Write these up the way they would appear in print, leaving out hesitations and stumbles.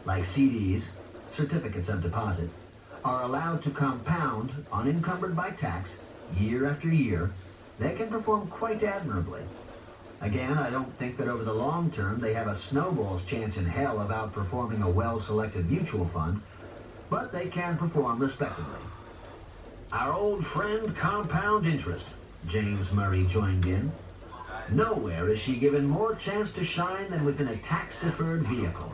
like CDs, certificates of deposit, are allowed to compound, unencumbered by tax, year after year, they can perform quite admirably. Again, I don't think that over the long term they have a snowball's chance in hell of outperforming a well-selected mutual fund, but they can perform respectably. Our old friend compound interest, James Murray joined in. Nowhere is she given more chance to shine than within a tax-deferred vehicle.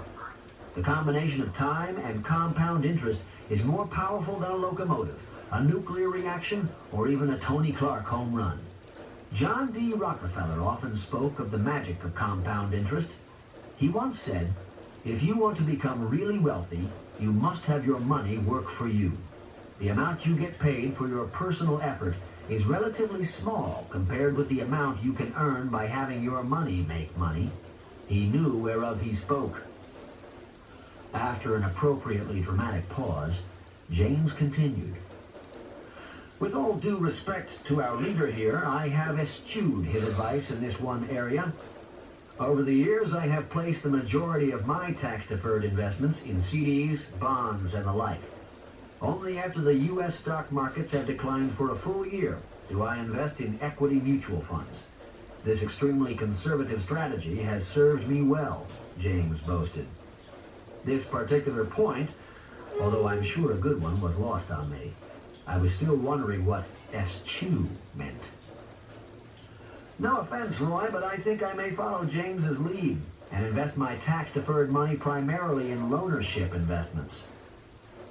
The combination of time and compound interest is more powerful than a locomotive, a nuclear reaction, or even a Tony Clark home run. John D. Rockefeller often spoke of the magic of compound interest. He once said, "If you want to become really wealthy, you must have your money work for you. The amount you get paid for your personal effort is relatively small compared with the amount you can earn by having your money make money." He knew whereof he spoke. After an appropriately dramatic pause, James continued. With all due respect to our leader here, I have eschewed his advice in this one area. Over the years, I have placed the majority of my tax-deferred investments in CDs, bonds, and the like. Only after the U.S. stock markets have declined for a full year do I invest in equity mutual funds. This extremely conservative strategy has served me well, James boasted. This particular point, although I'm sure a good one, was lost on me. I was still wondering what eschew meant. No offense, Roy, but I think I may follow James's lead and invest my tax-deferred money primarily in loanership investments.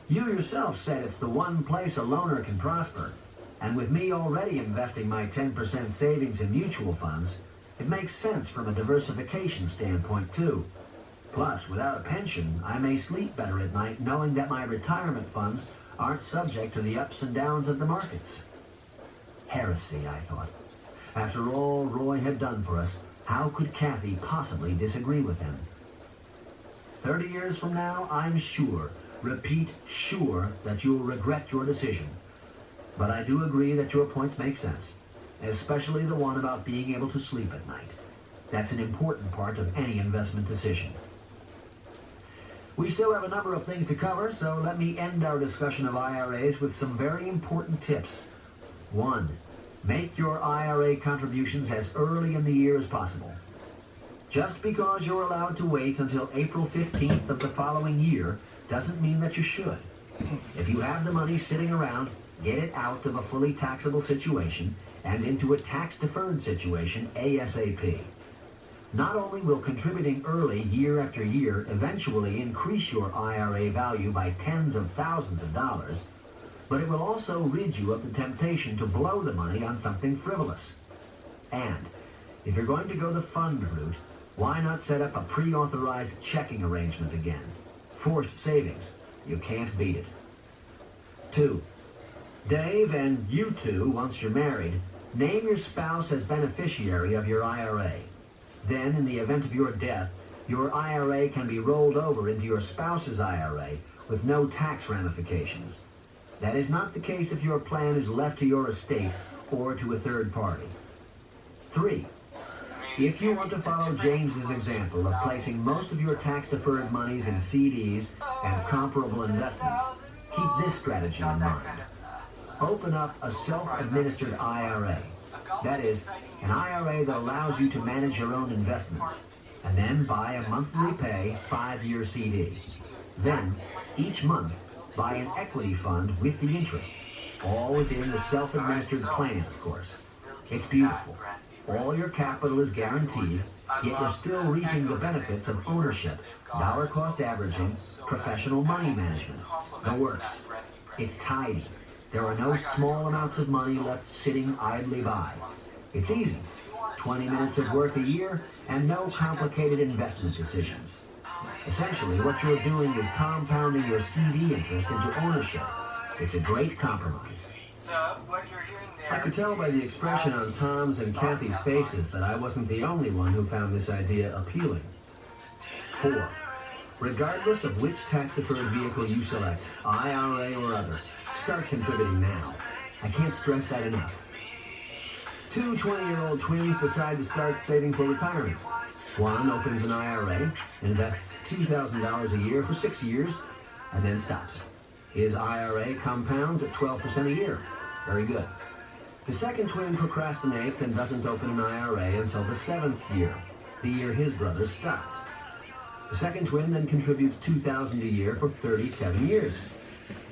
You yourself said it's the one place a loaner can prosper, and with me already investing my 10% savings in mutual funds, it makes sense from a diversification standpoint too. Plus, without a pension, I may sleep better at night knowing that my retirement funds aren't subject to the ups and downs of the markets. Heresy, I thought. After all Roy had done for us, how could Kathy possibly disagree with him? 30 years from now, I'm sure, repeat sure, that you'll regret your decision. But I do agree that your points make sense, especially the one about being able to sleep at night. That's an important part of any investment decision. We still have a number of things to cover, so let me end our discussion of IRAs with some very important tips. 1. Make your IRA contributions as early in the year as possible. Just because you're allowed to wait until April 15th of the following year doesn't mean that you should. If you have the money sitting around, get it out of a fully taxable situation and into a tax-deferred situation ASAP. Not only will contributing early year after year eventually increase your IRA value by tens of thousands of dollars, but it will also rid you of the temptation to blow the money on something frivolous. And if you're going to go the fund route, why not set up a pre-authorized checking arrangement again? Forced savings. You can't beat it. 2. Dave, and you two, once you're married, name your spouse as beneficiary of your IRA. Then, in the event of your death, your IRA can be rolled over into your spouse's IRA with no tax ramifications. That is not the case if your plan is left to your estate or to a third party. 3. If you want to follow James's example of placing most of your tax-deferred monies in CDs and comparable investments, keep this strategy in mind. Open up a self-administered IRA. That is, an IRA that allows you to manage your own investments, and then buy a monthly pay 5-year CD. Then, each month, buy an equity fund with the interest, all within the self-administered plan, of course. It's beautiful. All your capital is guaranteed, yet you're still reaping the benefits of ownership, dollar-cost averaging, professional money management. The works. It's tidy. There are no small amounts of money left sitting idly by. It's easy. 20 minutes of work a year and no complicated investment decisions. Essentially, what you're doing is compounding your CD interest into ownership. It's a great compromise. So, what you're hearing there... I could tell by the expression on Tom's and Kathy's faces that I wasn't the only one who found this idea appealing. 4. Regardless of which tax-deferred vehicle you select, IRA or other, start contributing now. I can't stress that enough. 2 20-year-old twins decide to start saving for retirement. One opens an IRA, invests $2,000 a year for 6 years, and then stops. His IRA compounds at 12% a year. Very good. The second twin procrastinates and doesn't open an IRA until the 7th year, the year his brother stopped. The second twin then contributes $2,000 a year for 37 years.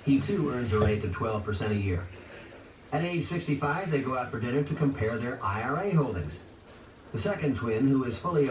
He too earns a rate of 12% a year. At age 65, they go out for dinner to compare their IRA holdings. The second twin, who is fully